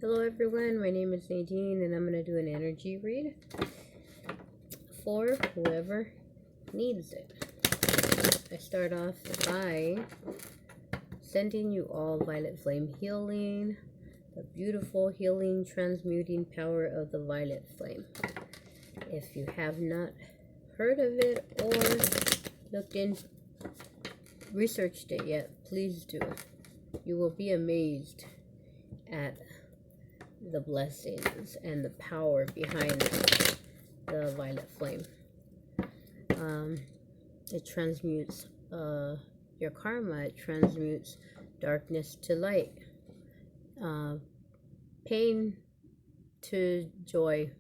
Hello everyone, my name is Nadine and I'm going to do an energy read for whoever needs it. I start off by sending you all violet flame healing, the beautiful healing transmuting power of the violet flame. If you have not heard of it or looked in, researched it yet, please do. You will be amazed at the blessings and the power behind the violet flame. It transmutes your karma. It transmutes darkness to light, pain to joy,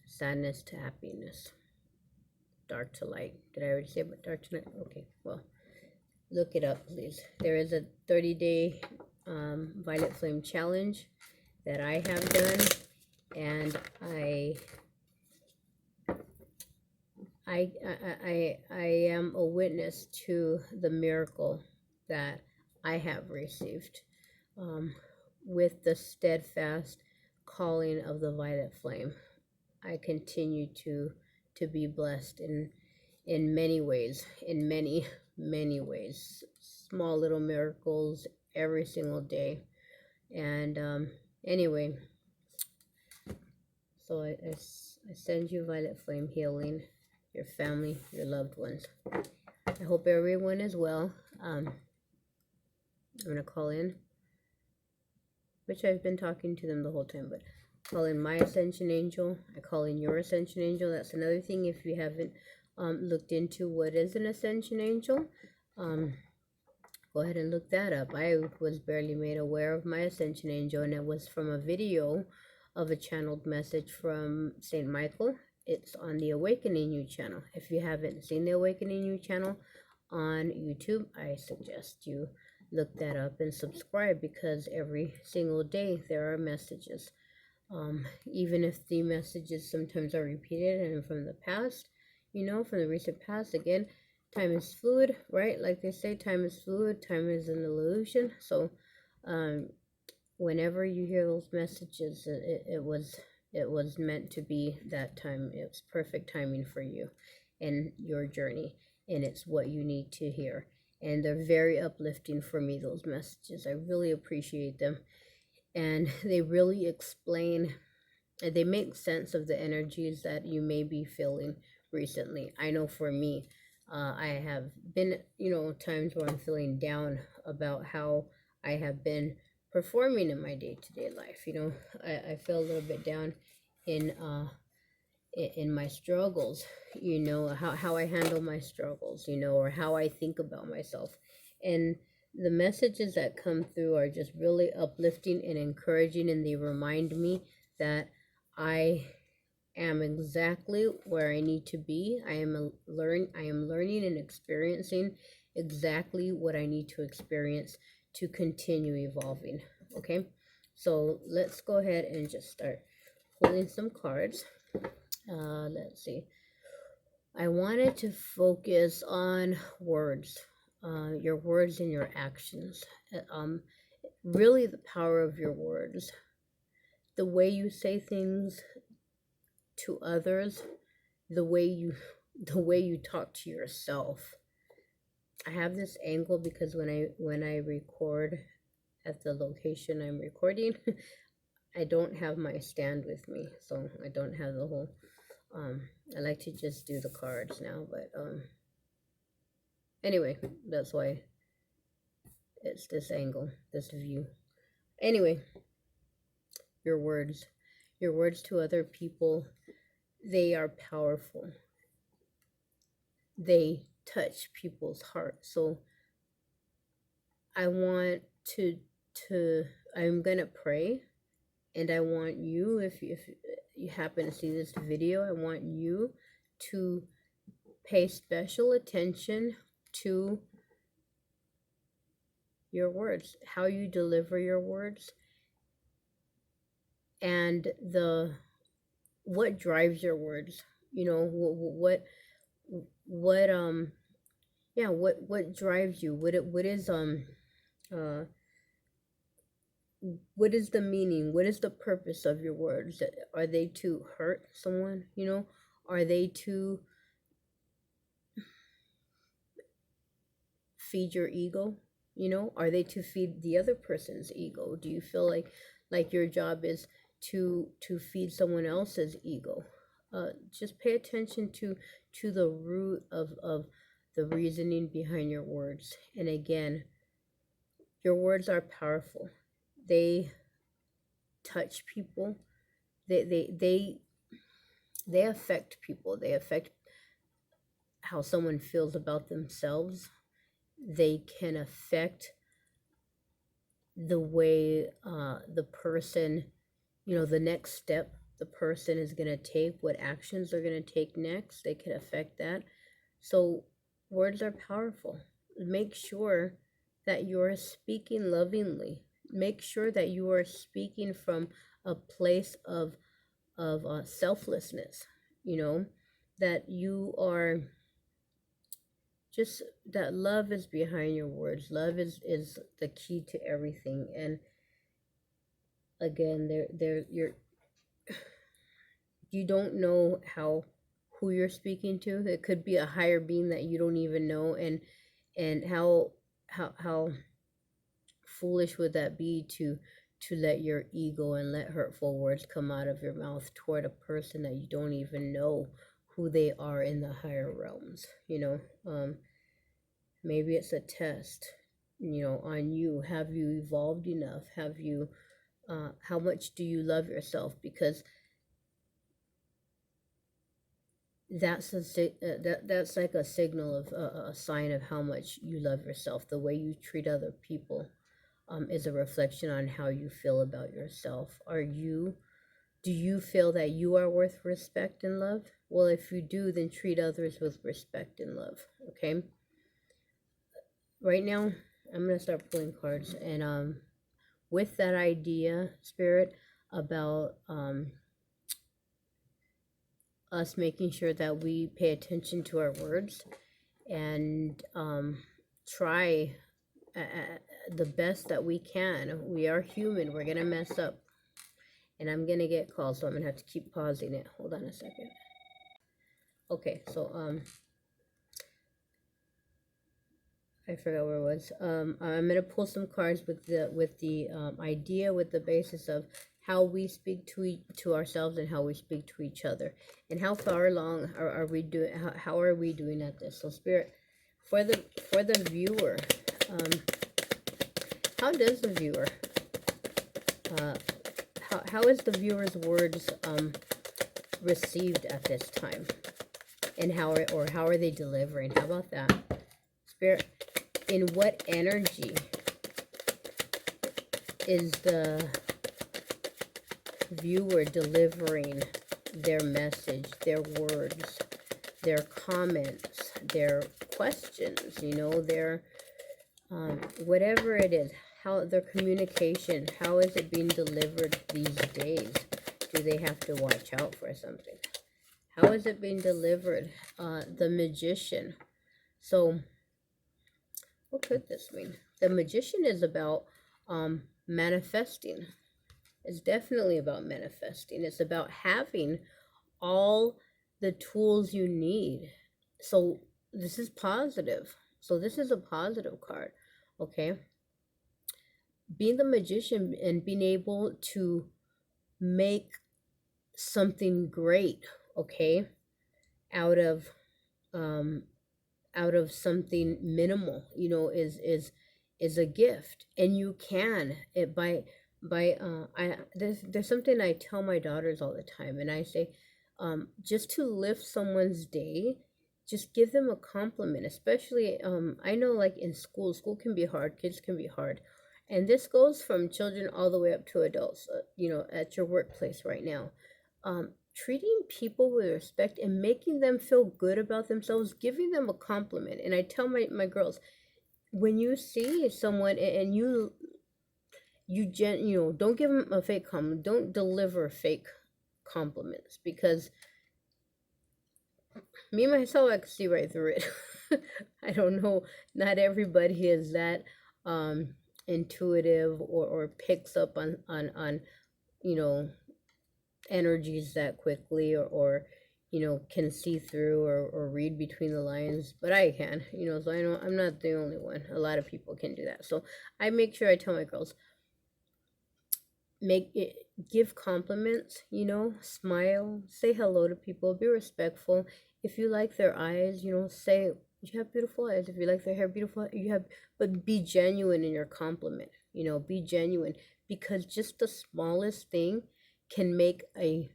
sadness to happiness, dark to light. Did I already say about dark to light? Okay, well, look it up, please. There is a 30-day violet flame challenge that I have done, and I am a witness to the miracle that I have received with the steadfast calling of the violet flame. I continue to be blessed in many ways, in many ways, small little miracles every single day. And anyway, so I send you violet flame healing, your family, your loved ones. I hope everyone is well. I'm gonna call in, which I've been talking to them the whole time, but call in my Ascension Angel. I call in your Ascension Angel. That's another thing. If you haven't looked into what is an Ascension Angel, go ahead and look that up. I was barely made aware of my Ascension Angel, and it was from a video of a channeled message from St. Michael. It's on the Awakening You channel. If you haven't seen the Awakening You channel on YouTube, I suggest you look that up and subscribe, because every single day there are messages. Even if the messages sometimes are repeated and from the past, from the recent past, again, time is fluid, right? Like they say, time is fluid, time is an illusion. So whenever you hear those messages, it was meant to be that time. It was perfect timing for you and your journey, and it's what you need to hear. And they're very uplifting for me, those messages. I really appreciate them, and they really explain, they make sense of the energies that you may be feeling recently. I know for me, I have been, times where I'm feeling down about how I have been performing in my day-to-day life. I feel a little bit down in my struggles, how I handle my struggles, or how I think about myself. And the messages that come through are just really uplifting and encouraging, and they remind me that I am exactly where I need to be. I am learning and experiencing exactly what I need to experience to continue evolving. Okay, so let's go ahead and just start pulling some cards. Let's see. I wanted to focus on words, your words and your actions. Really the power of your words, the way you say things to others, the way you talk to yourself. I have this angle because when I record at the location I'm recording, I don't have my stand with me, so I don't have the whole I like to just do the cards now, but anyway, that's why it's this angle, this view. Anyway, your words to other people, they are powerful. They touch people's hearts. So I want I'm gonna pray, and I want you, if you happen to see this video, I want you to pay special attention to your words, how you deliver your words, and what drives your words. What drives you, what is what is the meaning? What is the purpose of your words? Are they to hurt someone? Are they to feed your ego? Are they to feed the other person's ego? Do you feel like your job is to feed someone else's ego? Just pay attention to the root of the reasoning behind your words. And again, your words are powerful. They touch people. They affect people. They affect how someone feels about themselves. They can affect the way the person, the next step the person is going to take, what actions they're going to take next. They can affect that. So words are powerful. Make sure that you're speaking lovingly. Make sure that you are speaking from a place of selflessness, that you are just, that love is behind your words. Love is the key to everything. And again, you don't know who you're speaking to. It could be a higher being that you don't even know. And how foolish would that be to let your ego and let hurtful words come out of your mouth toward a person that you don't even know who they are in the higher realms. Maybe it's a test on you. Have you evolved enough? Have you how much do you love yourself? Because that's that's like a signal of a sign of how much you love yourself. The way you treat other people is a reflection on how you feel about yourself. Do you feel that you are worth respect and love? Well, if you do, then treat others with respect and love. Okay. Right now, I'm gonna start pulling cards, and with that idea, Spirit, about us making sure that we pay attention to our words and try the best that we can. We are human. We're gonna mess up, and I'm gonna get calls, so I'm gonna have to keep pausing it. Hold on a second. Okay, so I forgot where it was. I'm gonna pull some cards with the idea, with the basis of how we speak to ourselves and how we speak to each other, and how far along are we doing? How are we doing at this? So, Spirit, for the viewer, how does the viewer? How is the viewer's words received at this time, and how are they delivering? How about that, Spirit? In what energy is the viewer delivering their message, their words, their comments, their questions, their whatever it is, how their communication, how is it being delivered these days? Do they have to watch out for something? How is it being delivered? The Magician. So what could this mean? The Magician is about manifesting. It's definitely about manifesting. It's about having all the tools you need. So this is positive. So this is a positive card, okay? Being the Magician and being able to make something great, okay, out of something minimal, is a gift. And you can it by there's something I tell my daughters all the time, and I say, just to lift someone's day, just give them a compliment. Especially I know, like in school can be hard, kids can be hard, and this goes from children all the way up to adults, at your workplace right now. Treating people with respect and making them feel good about themselves, giving them a compliment. And I tell my girls, when you see someone and you don't give them a fake compliment, don't deliver fake compliments, because me myself, I can see right through it. I don't know, not everybody is that intuitive, or picks up on you know, energies that quickly, or you know, can see through, or read between the lines, but I can, you know, so I know I'm not the only one. A lot of people can do that. So I make sure I tell my girls, make it, give compliments, you know, smile, say hello to people, be respectful. If you like their eyes, you know, say you have beautiful eyes. If you like their hair, beautiful, you have, but be genuine in your compliment, you know, be genuine, because just the smallest thing can make a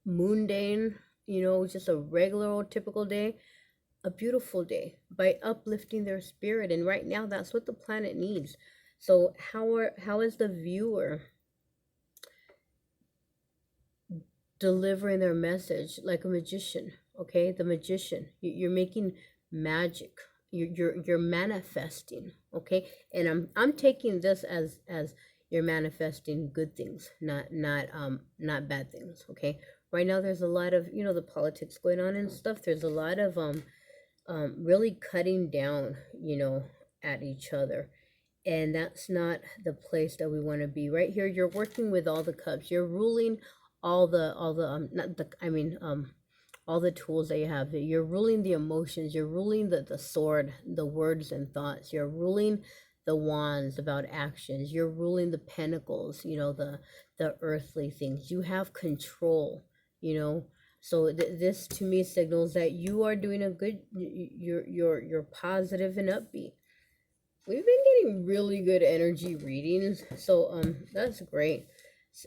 mundane, you know, just a regular old typical day, a beautiful day, by uplifting their spirit. And right now, that's what the planet needs. So how is the viewer delivering their message? Like a magician? Okay, the magician, you're making magic. You're manifesting. Okay, and I'm taking this as you're manifesting good things, not bad things. Okay, right now there's a lot of, you know, the politics going on and stuff. There's a lot of really cutting down, you know, at each other. And that's not the place that we want to be. Right here, you're working with all the cups. You're ruling all the not the I mean all the tools that you have. You're ruling the emotions. You're ruling the sword, the words and thoughts. You're ruling the wands, about actions. You're ruling the pentacles, you know, the earthly things. You have control, you know. So this to me signals that you are doing a good, you're positive and upbeat. We've been getting really good energy readings, so that's great.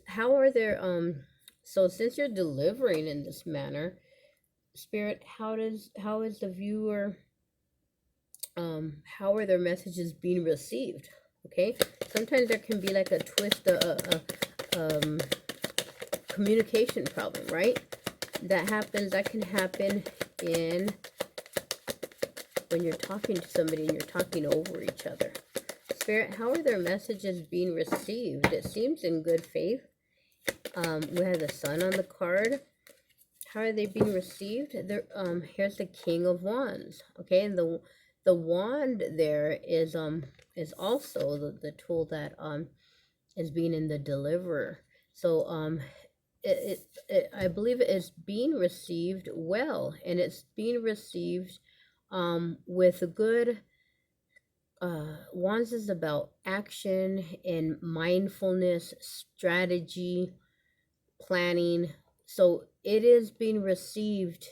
How are there so since you're delivering in this manner, Spirit, how is the viewer, how are their messages being received? Okay, sometimes there can be like a twist, communication problem, right? That can happen in when you're talking to somebody and you're talking over each other. Spirit, how are their messages being received? It seems in good faith. We have the Sun on the card. How are they being received? They're, here's the King of Wands. Okay, and the wand there is also the tool that is being in the deliverer. So I believe it is being received well, and it's being received with a good. Wands is about action and mindfulness, strategy, planning. So it is being received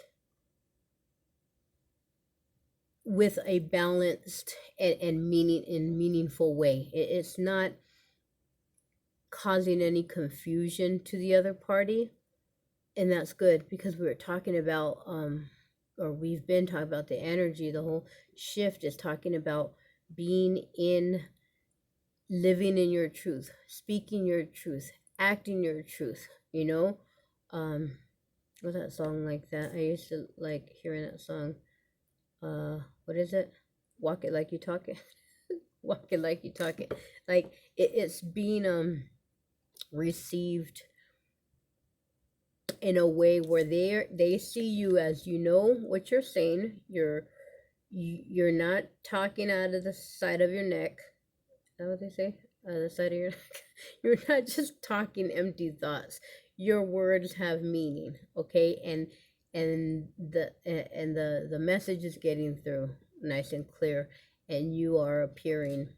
with a balanced and meaningful way. It's not causing any confusion to the other party, and that's good, because we were talking about or we've been talking about the energy. The whole shift is talking about being in, living in your truth, speaking your truth, acting your truth, you know. What's that song like that? I used to like hearing that song. What is it? Walk it like you talk it. Walk it like you talk it. Like it's being received in a way where they see you as, you know what you're saying. You're not talking out of the side of your neck. Is that what they say? The side of your neck. You're not just talking empty thoughts. Your words have meaning, okay? And the message is getting through nice and clear, and you are appearing.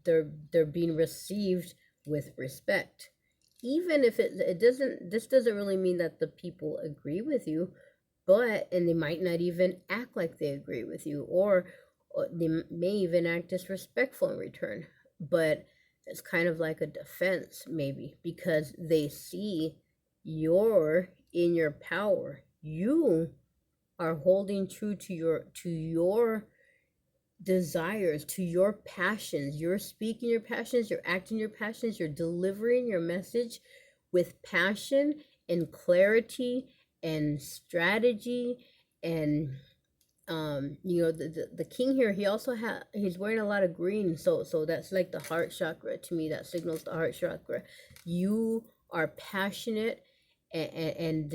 They're being received with respect, even if it doesn't. This doesn't really mean that the people agree with you, but and they might not even act like they agree with you, or they may even act disrespectful in return. But it's kind of like a defense, maybe, because they see you're in your power. You are holding true to your desires, to your passions. You're speaking your passions, you're acting your passions, you're delivering your message with passion and clarity and strategy. And you know, the king here, he also he's wearing a lot of green, so that's like the heart chakra. To me, that signals the heart chakra. You are passionate, and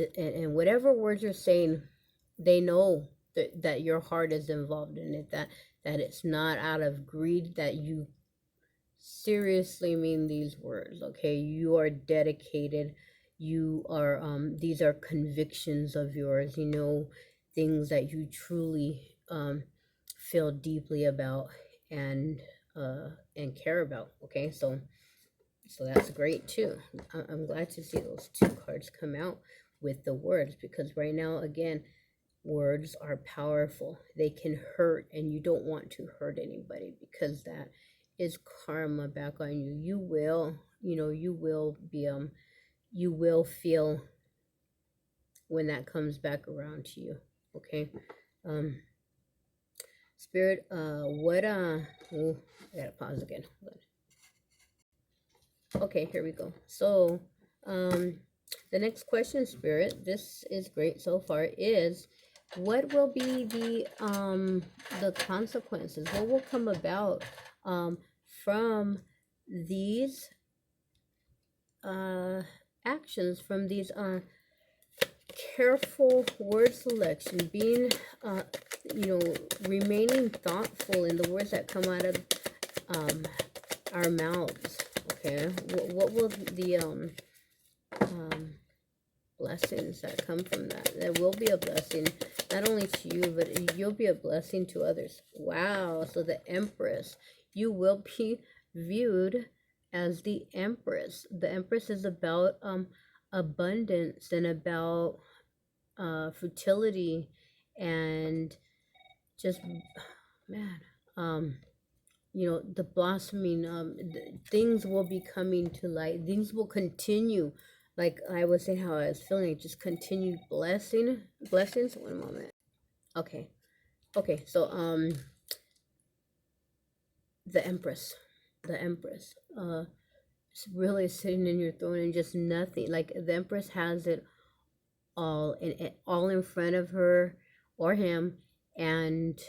whatever words you're saying, they know that your heart is involved in it, that it's not out of greed that you seriously mean these words, okay? You are dedicated. You are, these are convictions of yours, you know, things that you truly feel deeply about and care about, okay? So that's great too. I'm glad to see those two cards come out with the words, because right now, again, words are powerful. They can hurt, and you don't want to hurt anybody, because that is karma back on you. You will, you know, you will be, you will feel when that comes back around to you, okay? Spirit, what, oh, I gotta pause again. Hold on. Okay, here we go. So, the next question, Spirit, this is great so far, is what will be the consequences? What will come about from these actions, from these careful word selection, being you know, remaining thoughtful in the words that come out of our mouths, okay? What will the blessings that come from that? There will be a blessing, not only to you, but you'll be a blessing to others. Wow. So the Empress, you will be viewed as the Empress. The Empress is about abundance, and about fertility, and just, man, you know, the blossoming, things will be coming to light. Things will continue, like I was saying, how I was feeling, just continued blessings. One moment. Okay. So the Empress, it's really sitting in your throne, and just nothing, like the Empress has it all in front of her or him, and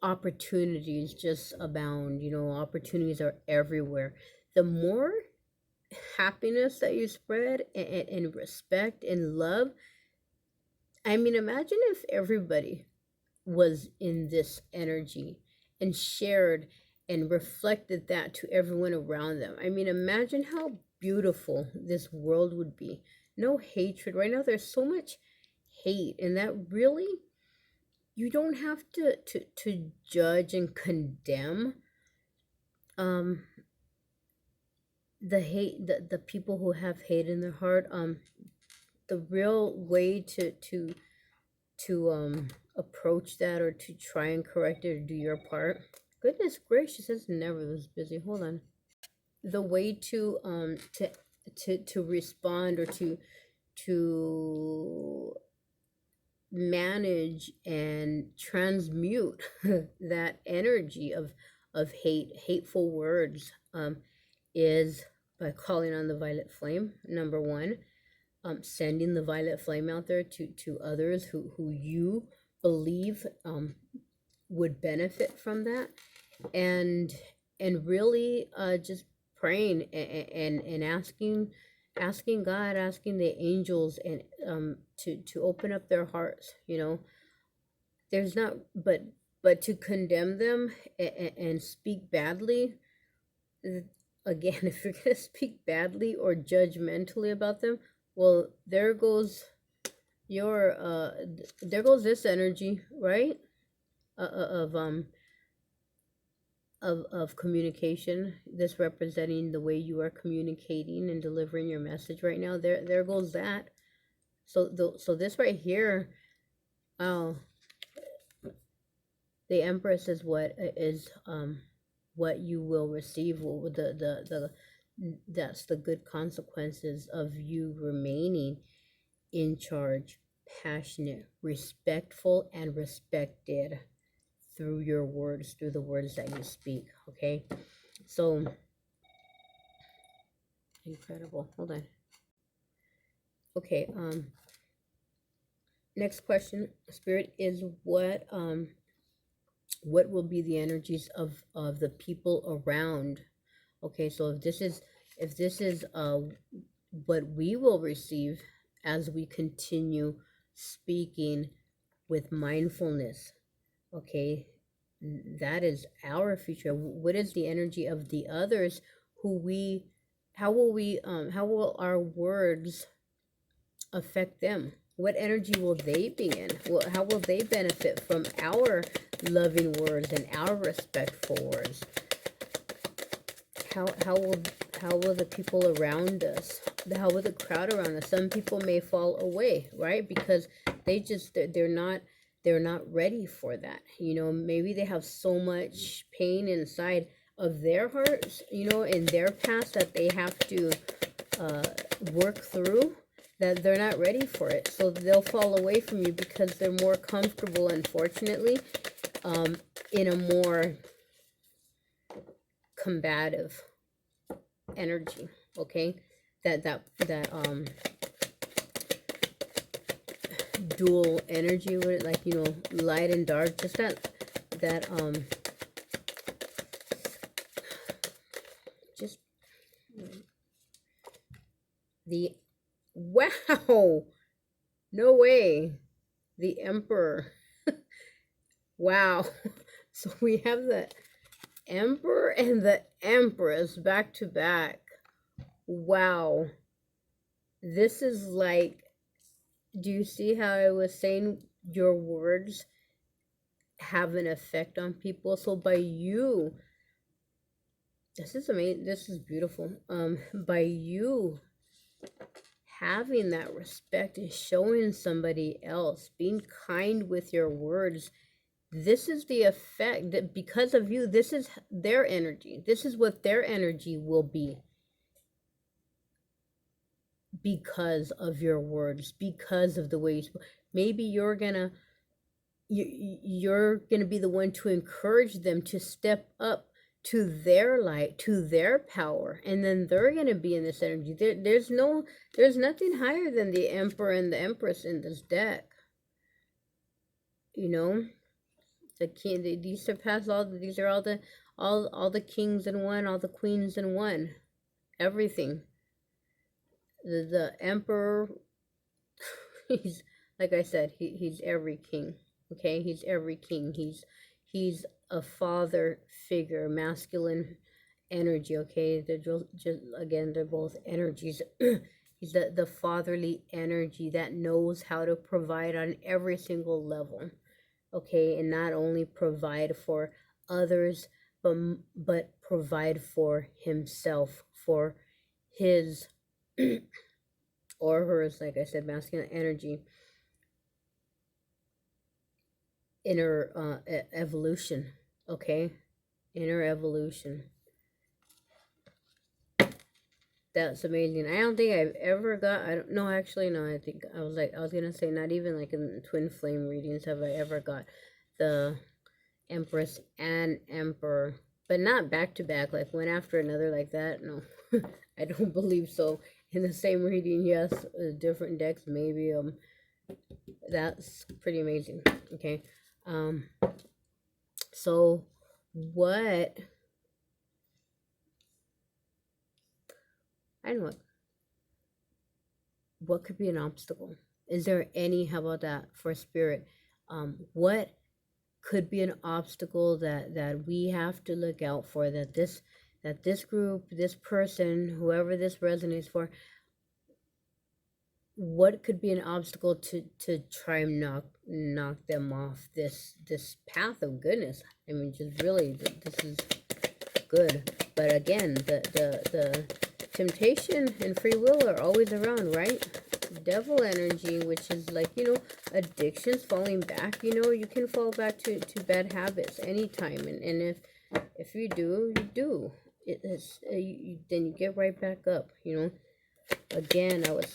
opportunities just abound. You know, opportunities are everywhere. The more happiness that you spread, and respect and love, I mean, imagine if everybody was in this energy and shared and reflected that to everyone around them. I mean, imagine how beautiful this world would be. No hatred. Right now there's so much hate, and that really, you don't have to judge and condemn the hate, the people who have hate in their heart. The real way to approach that, or to try and correct it, or do your part. Goodness gracious, it's never this busy. Hold on. The way to respond, or to manage and transmute that energy of hateful words, is by calling on the violet flame, number one. Sending the violet flame out there to others who you believe would benefit from that, and really just praying, and asking God, asking the angels, and to open up their hearts. You know, there's not, but to condemn them, and speak badly. Again, if you're gonna speak badly or judgmentally about them, well, there goes your there goes this energy, right? Of communication, this representing the way you are communicating and delivering your message right now. There goes that. So this right here, oh, the Empress is what you will receive. That's the good consequences of you remaining in charge, passionate, respectful, and respected through your words, through the words that you speak. Okay, so incredible. Hold on. Okay, next question, Spirit, is what will be the energies of the people around? Okay, so if this is what we will receive as we continue speaking with mindfulness, okay, that is our future. What is the energy of the others who how will our words affect them? What energy will they be in? How will they benefit from our loving words and our respectful words? How how will how will the people around us, how will the crowd around us? Some people may fall away, right? Because they're not ready for that. Maybe they have so much pain inside of their hearts, in their past, that they have to uh, work through, that they're not ready for it. So they'll fall away from you because they're more comfortable, unfortunately, in a more combative energy. Okay, that dual energy with it, like, light and dark, just that just the wow, no way, the Emperor. Wow. So we have the Emperor and the Empress back to back. Wow. This is like, do you see how I was saying your words have an effect on people? So by you, this is amazing. This is beautiful. By you having that respect and showing somebody else, being kind with your words, this is the effect that, because of you, this is their energy. This is what their energy will be because of your words, because of the way you speak. Maybe you're gonna be the one to encourage them to step up to their light, to their power, and then they're gonna be in this energy. There's nothing higher than the Emperor and the Empress in this deck. The king, these surpass these are all the kings in one, all the queens in one, everything. The Emperor, he's, like I said, he's every king. Okay, he's every king. He's a father figure, masculine energy. Okay, they're just again, they're both energies. He's the fatherly energy that knows how to provide on every single level. Okay, and not only provide for others, but provide for himself, for his or hers, like I said, masculine energy, inner evolution. Okay, inner evolution. That's amazing. I don't think I've ever got, I don't know, actually, no, I think I was gonna say, not even like in twin flame readings have I ever got the Empress and Emperor, but not back to back, like one after another like that. No, I don't believe so. In the same reading, yes, different decks, maybe. That's pretty amazing. Okay, so what? I know what could be an obstacle. Is there any? How about that for spirit? What could be an obstacle that we have to look out for, that this group, this person, whoever this resonates for, what could be an obstacle to try and knock them off this path of goodness? I mean, just really, this is good. But again, the temptation and free will are always around, right? Devil energy, which is like, addictions, falling back. You can fall back to bad habits anytime, and if you do, then you get right back up. Again, I was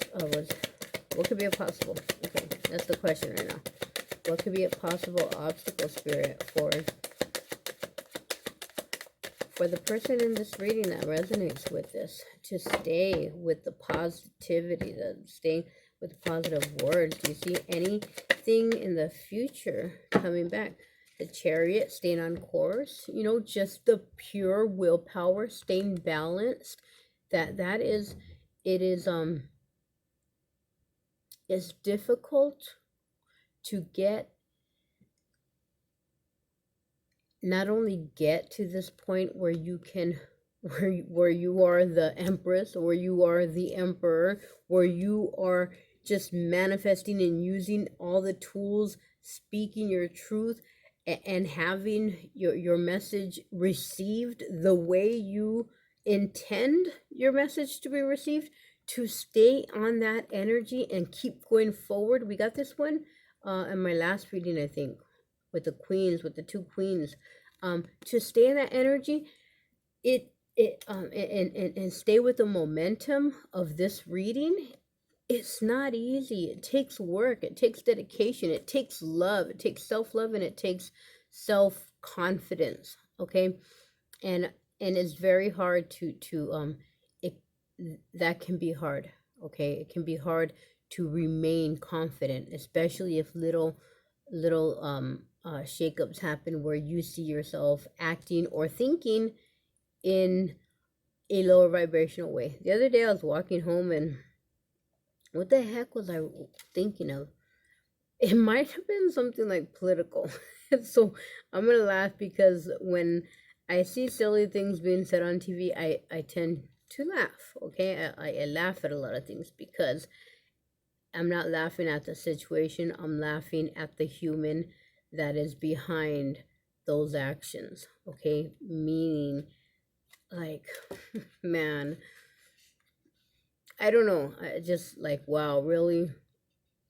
what could be a possible, okay, that's the question right now. What could be a possible obstacle, spirit, for the person in this reading that resonates with this, to stay with the positivity, to stay with the positive words? Do you see anything in the future coming back? The Chariot, staying on course, just the pure willpower, staying balanced. That is, it is, it's difficult to get not only get to this point where you can, where you are the empress, or you are the emperor, where you are just manifesting and using all the tools, speaking your truth, and having your message received the way you intend your message to be received, to stay on that energy and keep going forward. We got this one in my last reading, I think, with the queens, with the two queens, to stay in that energy, and stay with the momentum of this reading. It's not easy. It takes work, it takes dedication, it takes love, it takes self-love, and it takes self-confidence. Okay. And it's very hard it that can be hard. Okay, it can be hard to remain confident, especially if little shakeups happen where you see yourself acting or thinking in a lower vibrational way. The other day I was walking home, and what the heck was I thinking of? It might have been something like political. So I'm gonna laugh, because when I see silly things being said on TV, I tend to laugh. Okay, I laugh at a lot of things, because I'm not laughing at the situation, I'm laughing at the human that is behind those actions. Okay, meaning, like, man, I don't know. I just like, wow, really?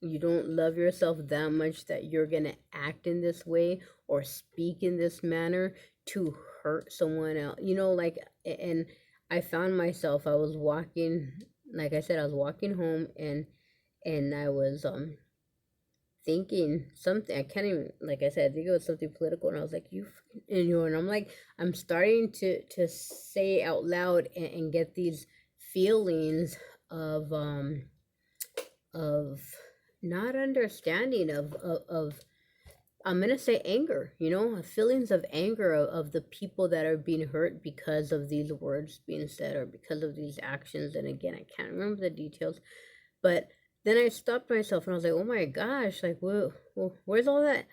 You don't love yourself that much that you're gonna act in this way or speak in this manner to hurt someone else? Like, and I found myself, I was walking, like I said, I was walking home, and I was thinking something. I can't even, like I said, I think it was something political, and I was like, and I'm like, I'm starting to say out loud, and get these feelings of not understanding, of I'm gonna say anger, feelings of anger, of the people that are being hurt because of these words being said, or because of these actions. And again, I can't remember the details, but then I stopped myself, and I was like, oh my gosh, like, where's all that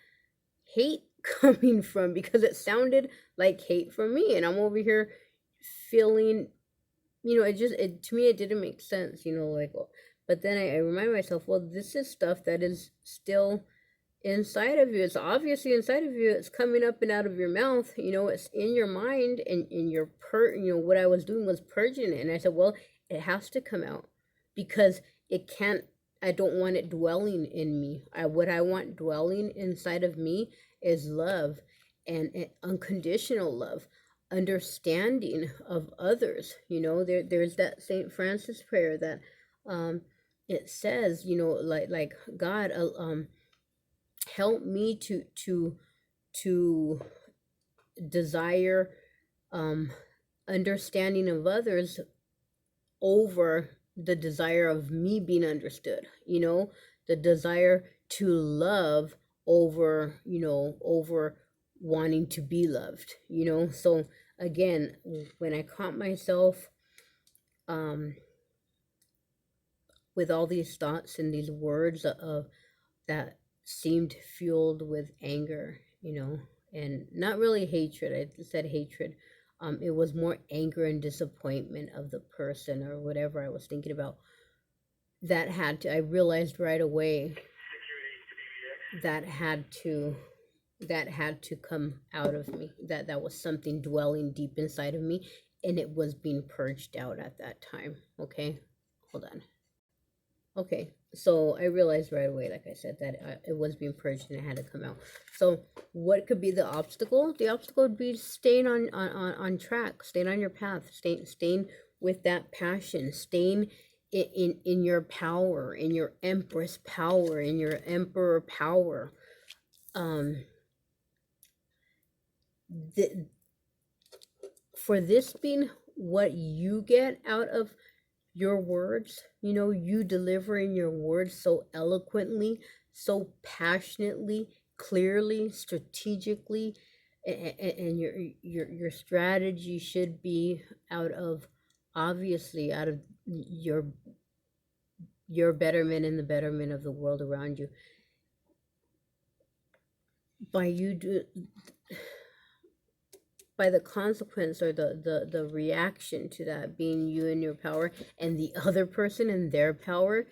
hate coming from? Because it sounded like hate from me, and I'm over here feeling, to me, it didn't make sense, like, well, but then I remind myself, well, this is stuff that is still inside of you. It's obviously inside of you. It's coming up and out of your mouth. It's in your mind, and in your what I was doing was purging it. And I said, well, it has to come out, because it can't. I don't want it dwelling in me. What I want dwelling inside of me is love, and unconditional love, understanding of others. There's that Saint Francis prayer that it says, like, God, help me to desire understanding of others over the desire of me being understood. The desire to love over wanting to be loved. So again, when I caught myself with all these thoughts and these words of that seemed fueled with anger, and not really hatred. I said hatred. It was more anger and disappointment of the person, or whatever I was thinking about. I realized right away that had to come out of me. That was something dwelling deep inside of me, and it was being purged out at that time. Okay, hold on. Okay, so I realized right away, like I said, that it was being purged and it had to come out. So what could be the obstacle? The obstacle would be staying on track, staying on your path, staying with that passion, staying in your power, in your empress power, in your emperor power. For this being what you get out of your words, you delivering your words so eloquently, so passionately, clearly, strategically, and your strategy should be obviously out of your betterment and the betterment of the world around you. By you by the consequence or the reaction to that being you in your power and the other person in their power,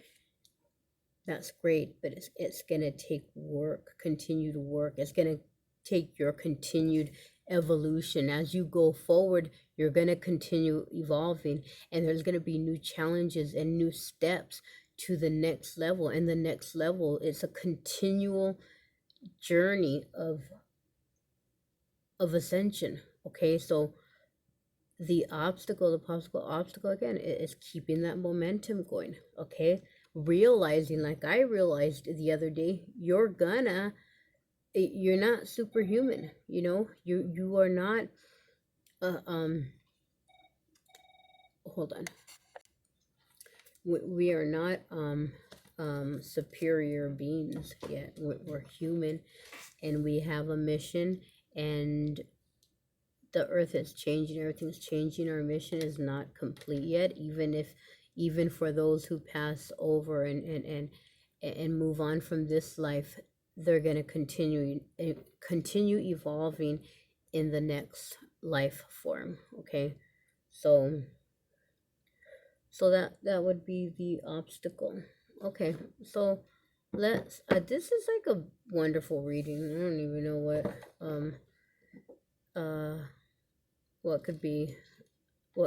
that's great, but it's gonna take work, continued work. It's gonna take your continued evolution. As you go forward, you're gonna continue evolving, and there's gonna be new challenges and new steps to the next level. And the next level is a continual journey of ascension. Okay, so the possible obstacle again is keeping that momentum going. Okay, realizing, like I realized the other day, you're not superhuman. You are not hold on, we are not superior beings yet. We're human, and we have a mission, and the earth is changing, everything's changing. Our mission is not complete yet, even for those who pass over and move on from this life. They're going to continue evolving in the next life form. Okay, so that would be the obstacle. Okay, so let's this is like a wonderful reading. I don't even know what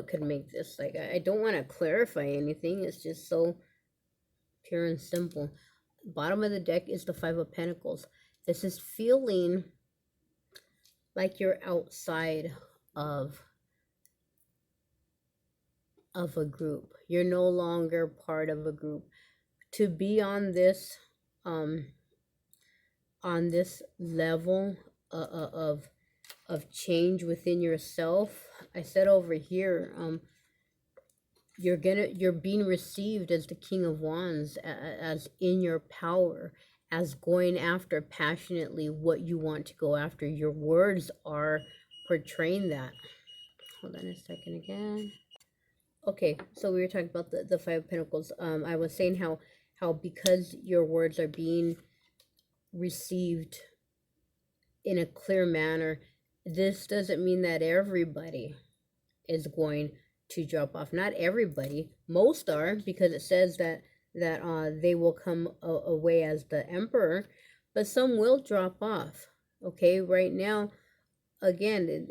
could make this, like, I don't want to clarify anything. It's just so pure and simple. Bottom of the deck is the Five of Pentacles. This is feeling like you're outside of a group. You're no longer part of a group. To be on this level of change within yourself, I said over here, you're being received as the King of Wands, as in your power, as going after passionately what you want to go after. Your words are portraying that. Hold on a second again. Okay, so we were talking about the Five of Pentacles. I was saying how because your words are being received in a clear manner, this doesn't mean that everybody is going to drop off. Not everybody. Most are, because it says that they will come away as the Emperor, but some will drop off. Okay, right now, again,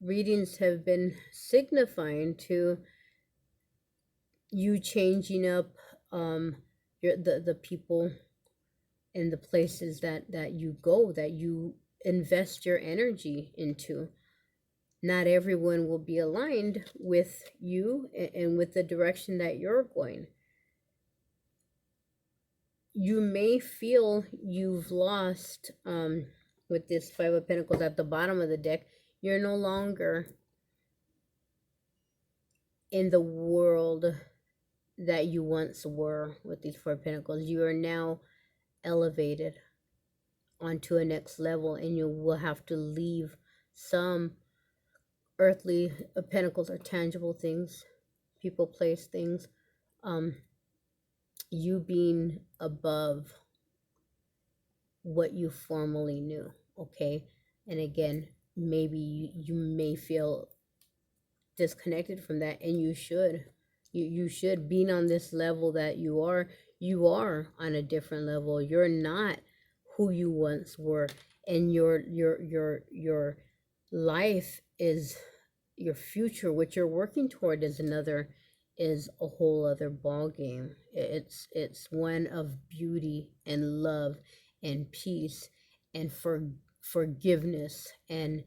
readings have been signifying to you changing up the people and the places that you go, that you invest your energy into. Not everyone will be aligned with you and with the direction that you're going. You may feel you've lost, with this Five of Pentacles at the bottom of the deck. You're no longer in the world that you once were with these Four of Pentacles. You are now elevated onto a next level, and you will have to leave some earthly pentacles are tangible things, people, place, things. You being above what you formerly knew. Okay, and again, maybe you may feel disconnected from that, and you should. You should. Being on this level that you are on a different level. You're not who you once were, and your life is, your future, what you're working toward, is a whole other ball game. It's one of beauty and love and peace and forgiveness and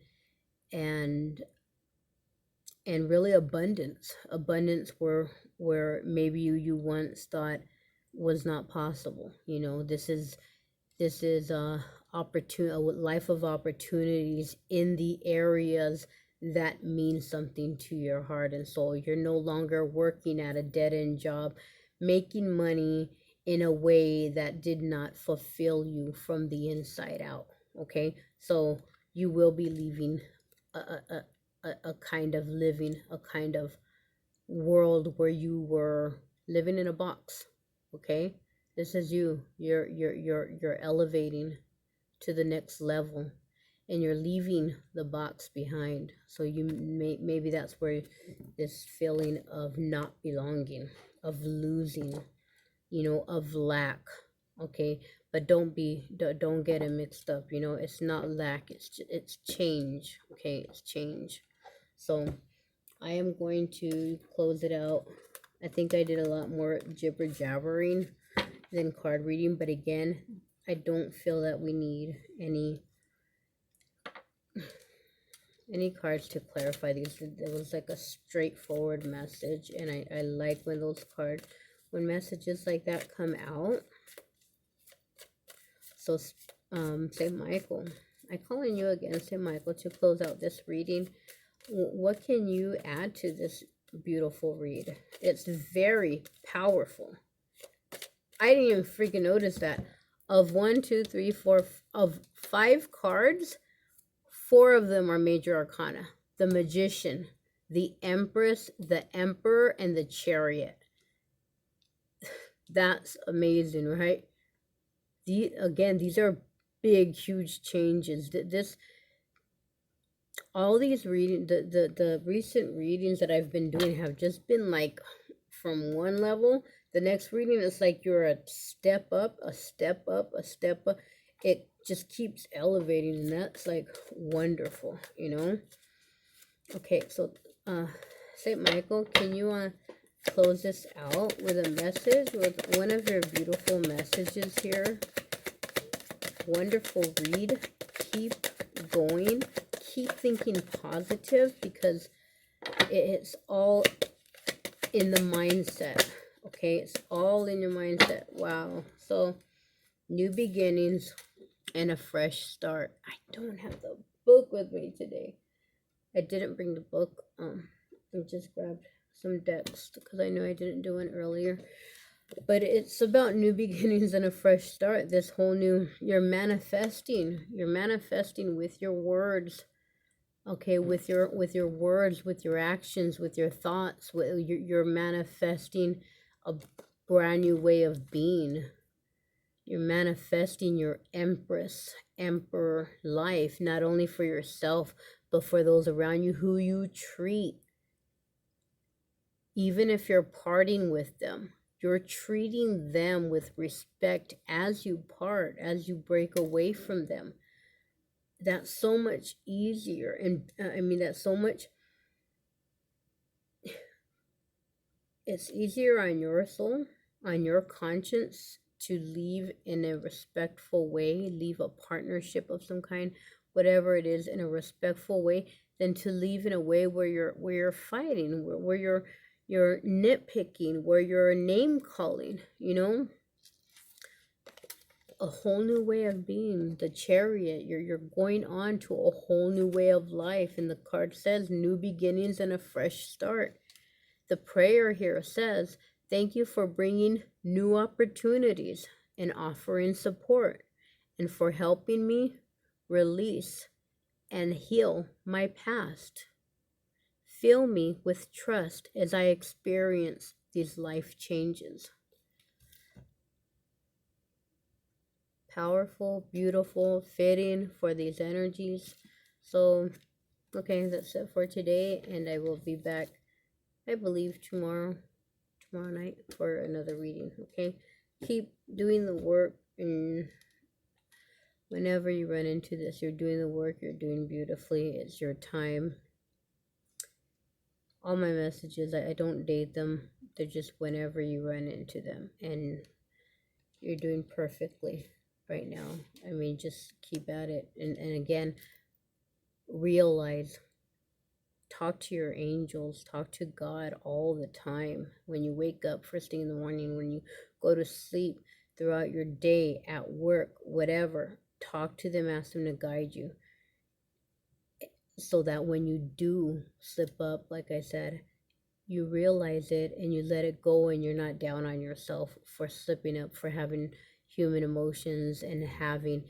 really abundance where maybe you once thought was not possible. This is a life of opportunities in the areas that mean something to your heart and soul. You're no longer working at a dead-end job, making money in a way that did not fulfill you from the inside out. Okay, so you will be leaving a kind of living, a kind of world where you were living in a box. Okay, this is you're elevating to the next level, and you're leaving the box behind. So you maybe that's where this feeling of not belonging, of losing, of lack. Okay, but don't get it mixed up. It's not lack, it's change. Okay, it's change. So I am going to close it out. I think I did a lot more jibber jabbering than card reading, but again, I don't feel that we need any cards to clarify these. It was like a straightforward message, and I like when messages like that come out. So St. Michael, I call on you again, St. Michael, to close out this reading. What can you add to this beautiful read? It's very powerful. I didn't even freaking notice that. Of 1, 2, 3, 4, of 5 cards, 4 of them are major arcana. The Magician, the Empress, the Emperor, and the Chariot. That's amazing, right? These are big, huge changes. All these readings, the recent readings that I've been doing have just been like from one level. The next reading is like you're a step up, a step up, a step up. It just keeps elevating, and that's like wonderful, Okay, so St. Michael, can you close this out with a message, with one of your beautiful messages here? Wonderful read. Keep going. Keep thinking positive, because it's all in the mindset. Okay, it's all in your mindset. Wow. So, new beginnings and a fresh start. I don't have the book with me today. I didn't bring the book. I just grabbed some decks because I know I didn't do one earlier. But it's about new beginnings and a fresh start. This whole new, you're manifesting with your words. Okay, with your words, with your actions, with your thoughts, you're manifesting a brand new way of being. You're manifesting your emperor life, not only for yourself, but for those around you who you treat. Even if you're parting with them, you're treating them with respect as you part, as you break away from them. That's so much easier. And that's so much, it's easier on your soul, on your conscience, to leave in a respectful way, leave a partnership of some kind, whatever it is, in a respectful way, than to leave in a way where you're fighting, where you're nitpicking, where you're name calling, a whole new way of being. The Chariot, you're going on to a whole new way of life, and the card says new beginnings and a fresh start. The prayer here says, thank you for bringing new opportunities and offering support, and for helping me release and heal my past. Fill me with trust as I experience these life changes. Powerful, beautiful, fitting for these energies. So, okay, that's it for today, and I will be back, I believe, tomorrow night for another reading. Okay, keep doing the work, and whenever you run into this, you're doing the work, you're doing beautifully. It's your time. All my messages, I don't date them. They're just whenever you run into them, and you're doing perfectly right now. Just keep at it, and again, realize, talk to your angels, talk to God all the time. When you wake up first thing in the morning, when you go to sleep, throughout your day, at work, whatever, talk to them, ask them to guide you, so that when you do slip up, like I said, you realize it and you let it go, and you're not down on yourself for slipping up, for having human emotions and having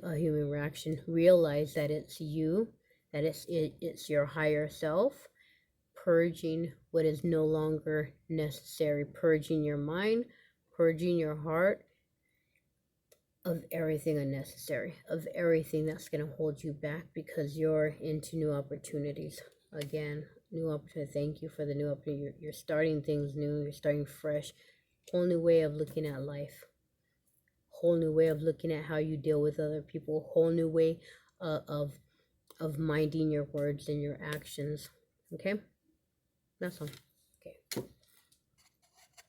a human reaction. Realize that it's you, that it's your higher self purging what is no longer necessary, purging your mind, purging your heart of everything unnecessary, of everything that's going to hold you back, because you're into new opportunities. Again, new opportunity. Thank you for the new opportunity. You're starting things new. You're starting fresh. Whole new way of looking at life. Whole new way of looking at how you deal with other people. Whole new way of minding your words and your actions. Okay? That's all.